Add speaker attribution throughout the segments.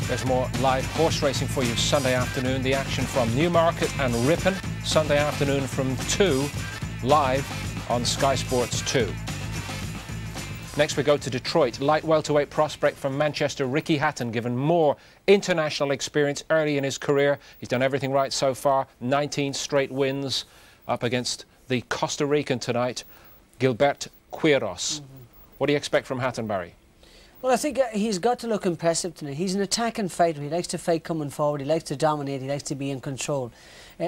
Speaker 1: There's more live horse racing for you Sunday afternoon. The action from Newmarket and Ripon, Sunday afternoon from 2, live on Sky Sports 2. Next we go to Detroit. Light welterweight prospect from Manchester, Ricky Hatton, given more international experience early in his career. He's done everything right so far. 19 straight wins up against the Costa Rican tonight, Gilbert Quiros. What do you expect from Hatton, Barry?
Speaker 2: Well, I think he's got to look impressive tonight. He's an attacking fighter. He likes to fight coming forward. He likes to dominate. He likes to be in control.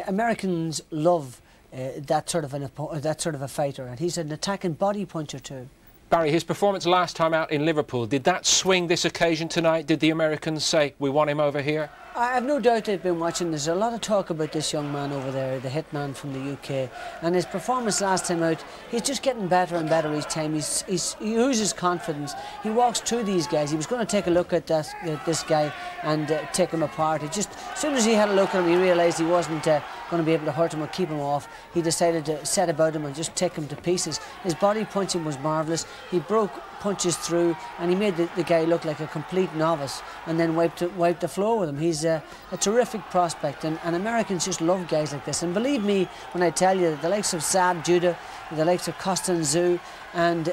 Speaker 2: Americans love that sort of a fighter, and he's an attacking body puncher too.
Speaker 1: Barry, his performance last time out in Liverpool, did that swing this occasion tonight? Did the Americans say, we want him over here?
Speaker 2: I have no doubt they've been watching. There's a lot of talk about this young man over there, the hitman from the UK, and his performance last time out, he's just getting better and better each time. He oozes confidence. He walks through these guys. He was going to take a look at this guy and take him apart. As soon as he had a look at him, he realised he wasn't going to be able to hurt him or keep him off. He decided to set about him and just take him to pieces. His body punching was marvellous. He broke punches through, and he made the guy look like a complete novice, and then wiped the floor with him. He's a terrific prospect, and Americans just love guys like this. And believe me when I tell you that the likes of Saad Judah, the likes of Costanzo and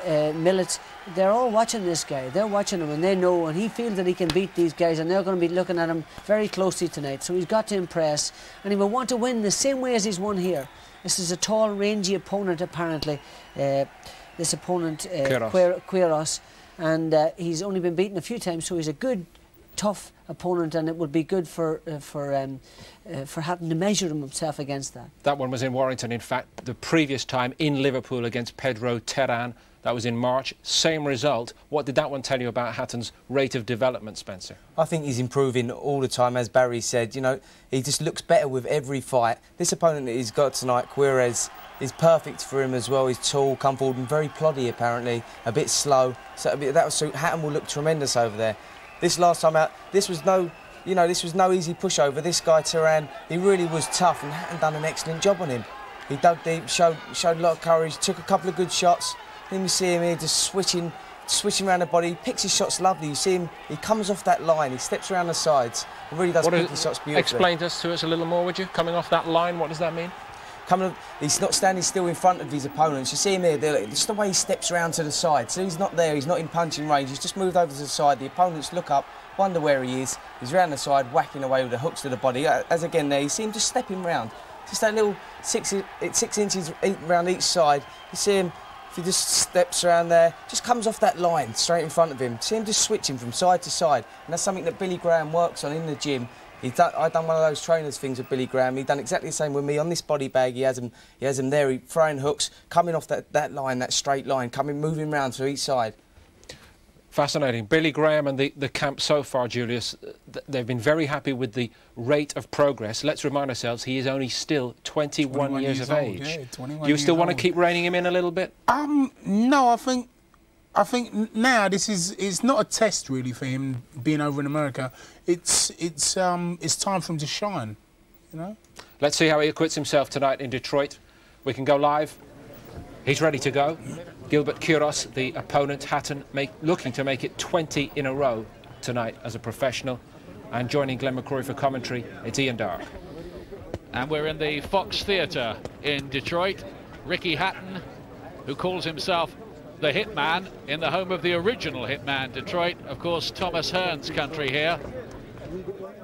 Speaker 2: Millet, they're all watching this guy. They're watching him, and they know, and he feels that he can beat these guys, and they're going to be looking at him very closely tonight. So he's got to impress, and he will want to win the same way as he's won here. This is a tall, rangy opponent, apparently. This opponent, Quiros, and he's only been beaten a few times, so he's a good, tough opponent, and it would be good for Hatton to measure himself against that.
Speaker 1: That one was in Warrington, in fact. The previous time in Liverpool against Pedro Terran, that was in March. Same result. What did that one tell you about Hatton's rate of development, Spencer?
Speaker 3: I think he's improving all the time, as Barry said. You know, he just looks better with every fight. This opponent that he's got tonight, Quiros, is perfect for him as well. He's tall, come forward, and very ploddy apparently, a bit slow. So that will suit. Hatton will look tremendous over there. This last time out, this was no easy pushover. This guy Terran, he really was tough, and Hatton done an excellent job on him. He dug deep, showed a lot of courage, took a couple of good shots. Then you see him here just switching around the body. He picks his shots lovely. You see him, he comes off that line, he steps around the sides, and really does pick his shots beautifully.
Speaker 1: Explain to us a little more, would you? Coming off that line, what does that mean?
Speaker 3: He's not standing still in front of his opponents. You see him here, just the way he steps around to the side. So he's not there, he's not in punching range, he's just moved over to the side. The opponents look up, wonder where he is. He's round the side, whacking away with the hooks to the body. As again there, you see him just stepping round. Just that little 6 inches around each side. You see him, if he just steps around there, just comes off that line straight in front of him. See him just switching from side to side. And that's something that Billy Graham works on in the gym. I done one of those trainers things with Billy Graham. He done exactly the same with me on this body bag. He has him there, he throwing hooks, coming off that line, that straight line, moving round to each side.
Speaker 1: Fascinating. Billy Graham and the camp so far, Julius, they've been very happy with the rate of progress. Let's remind ourselves, he is only still 21 years of age.
Speaker 4: Yeah, 21
Speaker 1: Do you still want to
Speaker 4: old.
Speaker 1: keep reining him in a little bit?
Speaker 4: No, I think now it's not a test really for him being over in America. It's time for him to shine, you know.
Speaker 1: Let's see how he acquits himself tonight in Detroit. We can go live. He's ready to go. Gilbert Quiros, the opponent, Hatton, looking to make it 20 in a row tonight as a professional. And joining Glenn McCrory for commentary, it's Ian Dark.
Speaker 5: And we're in the Fox Theatre in Detroit. Ricky Hatton, who calls himself the Hitman, in the home of the original Hitman, Detroit. Of course, Thomas Hearn's country here.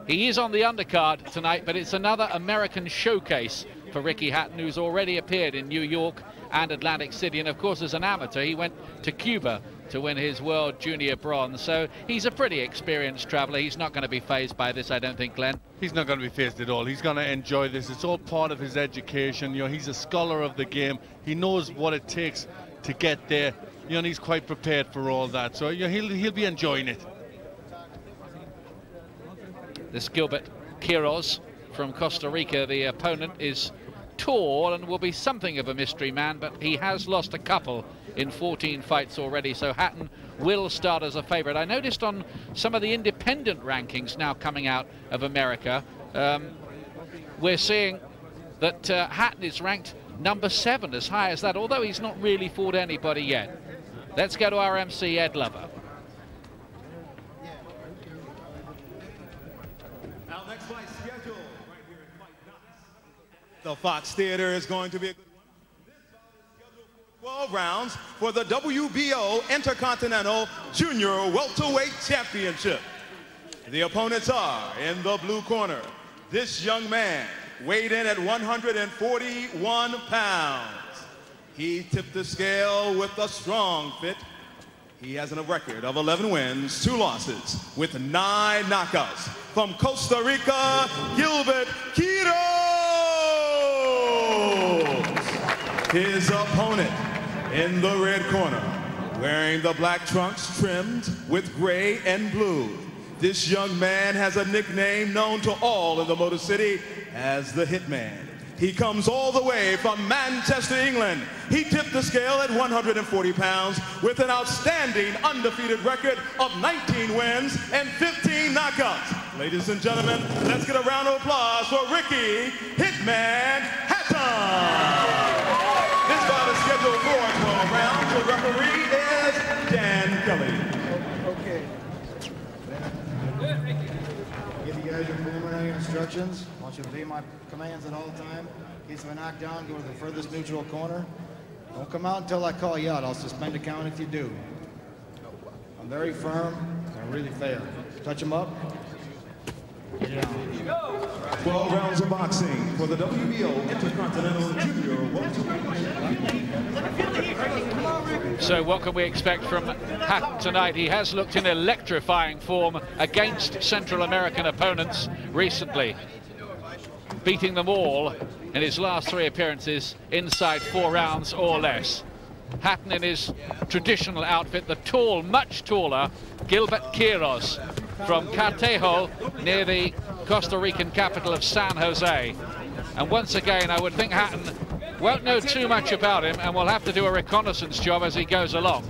Speaker 5: He is on the undercard tonight, but it's another American showcase for Ricky Hatton, who's already appeared in New York and Atlantic City. And of course, as an amateur, he went to Cuba to win his World Junior Bronze. So he's a pretty experienced traveller. He's not going to be fazed by this, I don't think, Glenn.
Speaker 6: He's not going to be fazed at all. He's going to enjoy this. It's all part of his education. You know, he's a scholar of the game. He knows what it takes to get there. You know, and he's quite prepared for all that. So you know, he'll be enjoying it.
Speaker 5: This Gilbert Quiros from Costa Rica, the opponent, is tall and will be something of a mystery man, but he has lost a couple in 14 fights already, so Hatton will start as a favourite. I noticed on some of the independent rankings now coming out of America, we're seeing that Hatton is ranked number 7, as high as that, although he's not really fought anybody yet. Let's go to our MC, Ed Lover.
Speaker 7: The Fox Theater is going to be a good one. 12 rounds for the WBO Intercontinental Junior Welterweight Championship. The opponents are in the blue corner. This young man weighed in at 141 pounds. He tipped the scale with a strong fit. He has a record of 11 wins, 2 losses, with 9 knockouts. From Costa Rica, Gilbert Quiros. His opponent in the red corner, wearing the black trunks trimmed with gray and blue. This young man has a nickname known to all in the Motor City as the Hitman. He comes all the way from Manchester, England. He tipped the scale at 140 pounds with an outstanding undefeated record of 19 wins and 15 knockouts. Ladies and gentlemen, let's get a round of applause for Ricky Hitman Hatton. This bout is scheduled for 12 rounds. The referee is Dan Kelly.
Speaker 8: Okay. Give you guys your preliminary instructions. I want you to obey my commands at all time. In case of a knockdown, go to the furthest neutral corner. Don't come out until I call you out. I'll suspend a count if you do. I'm very firm and really fair. Touch them up. Get it on.
Speaker 7: 12 rounds of boxing for the WBO Intercontinental Junior Welterweight.
Speaker 5: So what can we expect from Hatton tonight? He has looked in electrifying form against Central American opponents recently, beating them all in his last 3 appearances inside 4 rounds or less. Hatton in his traditional outfit, the tall, much taller Gilbert Quiros from Cartejo, near the Costa Rican capital of San Jose. And once again, I would think Hatton won't know too much about him and will have to do a reconnaissance job as he goes along.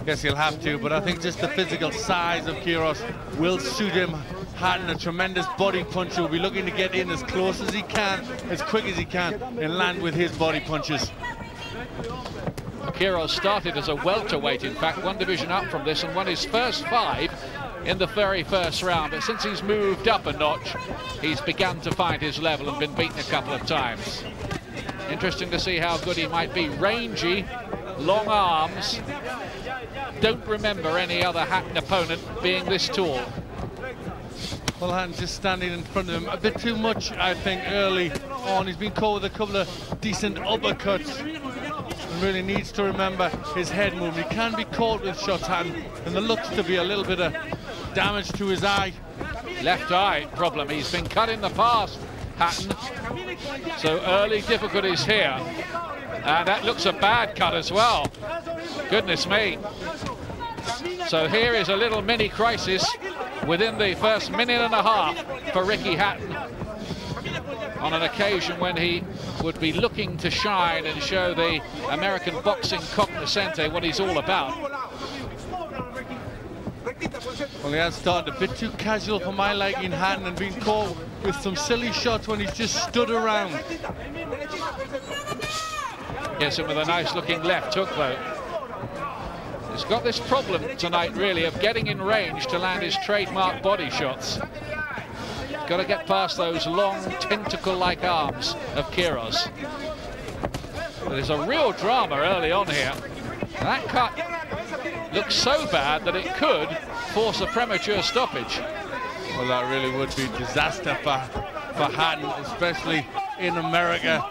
Speaker 6: Yes, he'll have to, but I think just the physical size of Quiros will suit him. Hatton, a tremendous body puncher, will be looking to get in as close as he can, as quick as he can, and land with his body punches.
Speaker 5: Quiros started as a welterweight, in fact, 1 division up from this, and won his first 5 in the very first round. But since he's moved up a notch, he's begun to find his level and been beaten a couple of times. Interesting to see how good he might be. Rangy, long arms. Don't remember any other Hatton opponent being this tall.
Speaker 6: Well, Hatton just standing in front of him a bit too much, I think, early on. He's been caught with a couple of decent uppercuts and really needs to remember his head movement. He can be caught with shots, Hatton, and there looks to be a little bit of damage to his eye.
Speaker 5: Left eye problem. He's been cut in the past, Hatton. So early difficulties here. And that looks a bad cut as well. Goodness me. So here is a little mini crisis within the first minute and a half for Ricky Hatton, on an occasion when he would be looking to shine and show the American boxing cognoscente what he's all about.
Speaker 6: Well, he has started a bit too casual for my liking, Hatton, and been caught with some silly shots when he's just stood around.
Speaker 5: Gets him with a nice looking left hook though. He's got this problem tonight really of getting in range to land his trademark body shots. Got to get past those long tentacle-like arms of Quiros. There's a real drama early on here. That cut looks so bad that it could force a premature stoppage.
Speaker 6: Well, that really would be disaster for Hatton, especially in America.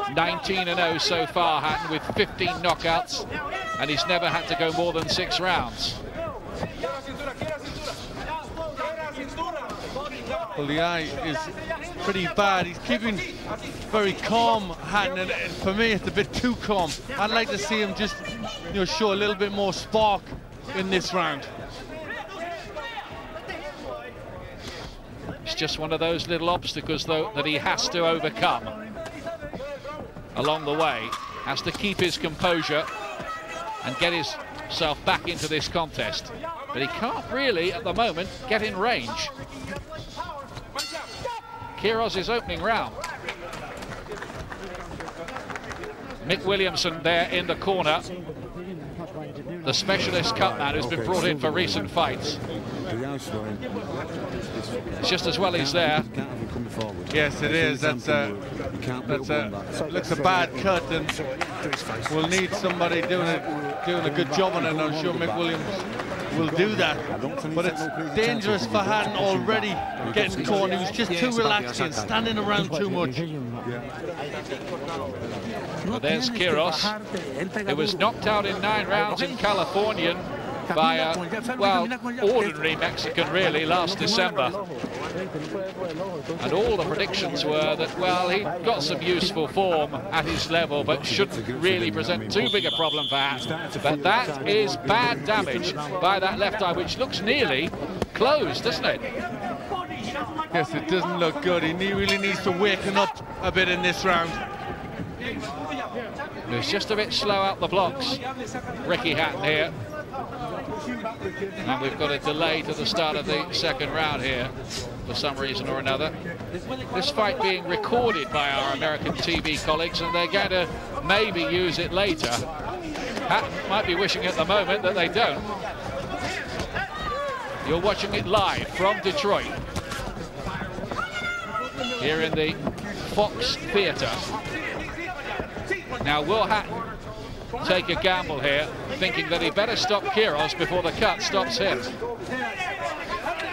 Speaker 5: 19-0 so far, Hatton, with 15 knockouts, and he's never had to go more than 6 rounds.
Speaker 6: Well, the eye is pretty bad. He's keeping very calm, Hatton, and for me it's a bit too calm. I'd like to see him just, show a little bit more spark in this round.
Speaker 5: It's just one of those little obstacles, though, that he has to overcome along the way. Has to keep his composure and get himself back into this contest. But he can't really, at the moment, get in range. Quiros' opening round. Mick Williamson there in the corner. the specialist cutman who's been brought in for recent fights. It's just as well he's there.
Speaker 6: Yes, it is. Looks a bad cut, and we'll need somebody doing a good job on it. And I'm sure Mick Williams will do that. But it's dangerous for Hatton already getting caught. He was just too relaxed and standing around too much.
Speaker 5: Well, there's Quiros, who was knocked out in 9 rounds in California by a, well, ordinary Mexican really last December. And all the predictions were that, well, he got some useful form at his level, but shouldn't really present too big a problem for Hatton. But that is bad damage by that left eye, which looks nearly closed, doesn't it?
Speaker 6: Yes, it doesn't look good. He really needs to waken up a bit in this round.
Speaker 5: He's just a bit slow out the blocks, Ricky Hatton here. And we've got a delay to the start of the second round here for some reason or another. This fight being recorded by our American TV colleagues, and they're going to maybe use it later. Hatton might be wishing at the moment that they don't. You're watching it live from Detroit, here in the Fox Theatre. Now, will Hatton take a gamble here, thinking that he better stop Quiros before the cut stops him?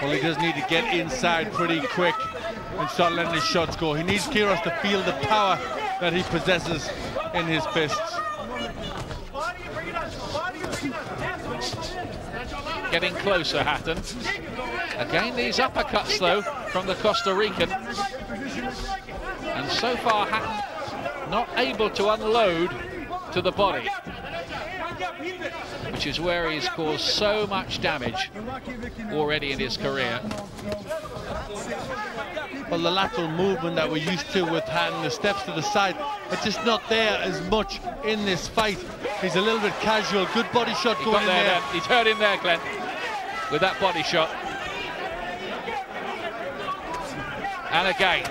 Speaker 6: Well, he does need to get inside pretty quick and start letting his shots go. He needs Quiros to feel the power that he possesses in his fists.
Speaker 5: Getting closer, Hatton. Again, these uppercuts, though, from the Costa Rican. And so far, Hatton not able to unload to the body, which is where he's caused so much damage already in his career.
Speaker 6: Well, the lateral movement that we're used to with Hatton, the steps to the side, are just not there as much in this fight. He's a little bit casual. Good body shot going in there.
Speaker 5: He's hurt in there, Glenn, with that body shot. And again,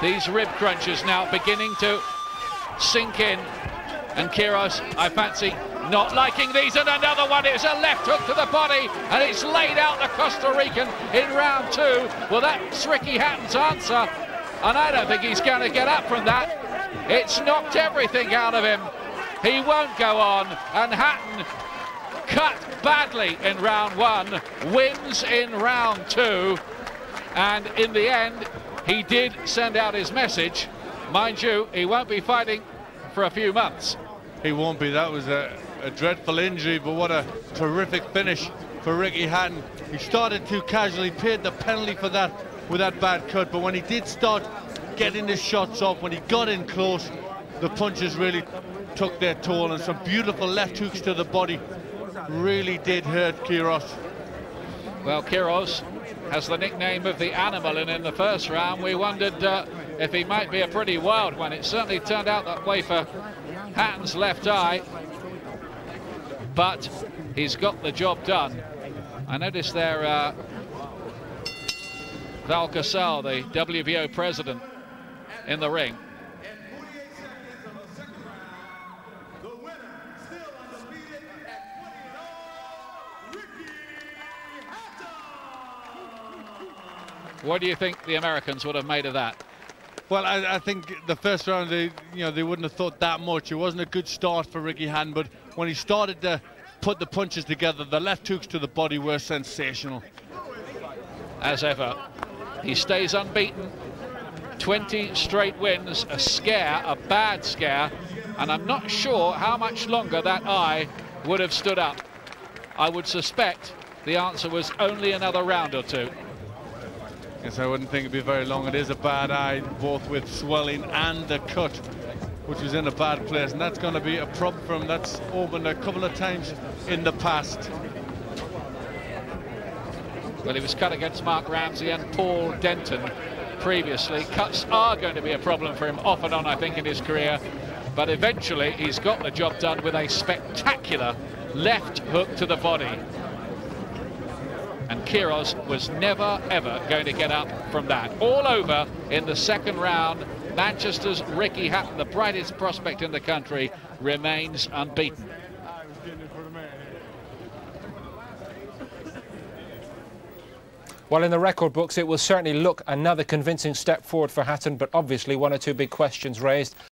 Speaker 5: these rib crunches now beginning to sink in. And Quiros, I fancy, not liking these. And another one. It's a left hook to the body, and it's laid out the Costa Rican in round 2. Well, that's Ricky Hatton's answer, and I don't think he's going to get up from that. It's knocked everything out of him. He won't go on, and Hatton, cut badly in round 1, wins in round 2, and in the end, he did send out his message. Mind you, he won't be fighting for a few months.
Speaker 6: He won't be. That was a dreadful injury, but what a terrific finish for Ricky Hatton. He started too casually, paid the penalty for that with that bad cut, but when he did start getting his shots off, when he got in close, the punches really took their toll, and some beautiful left hooks to the body really did hurt Quiros.
Speaker 5: Well, Quiros has the nickname of the animal, and in the first round we wondered if he might be a pretty wild one. It certainly turned out that way for Hatton's left eye, but he's got the job done. I noticed there Val Casal, the WBO president, in the ring. What do you think the Americans would have made of that?
Speaker 6: Well, I think the first round, they wouldn't have thought that much. It wasn't a good start for Ricky Hatton, but when he started to put the punches together, the left hooks to the body were sensational.
Speaker 5: As ever, he stays unbeaten. 20 straight wins, a scare, a bad scare, and I'm not sure how much longer that eye would have stood up. I would suspect the answer was only another round or 2.
Speaker 6: Yes, I wouldn't think it'd be very long. It is a bad eye, both with swelling and the cut, which was in a bad place, and that's going to be a problem for him. That's opened a couple of times in the past.
Speaker 5: Well, he was cut against Mark Ramsey and Paul Denton previously. Cuts are going to be a problem for him off and on, I think, in his career, but eventually he's got the job done with a spectacular left hook to the body. And Quiros was never, ever going to get up from that. All over in the second round. Manchester's Ricky Hatton, the brightest prospect in the country, remains unbeaten.
Speaker 1: Well, in the record books, it will certainly look another convincing step forward for Hatton, but obviously one or two big questions raised.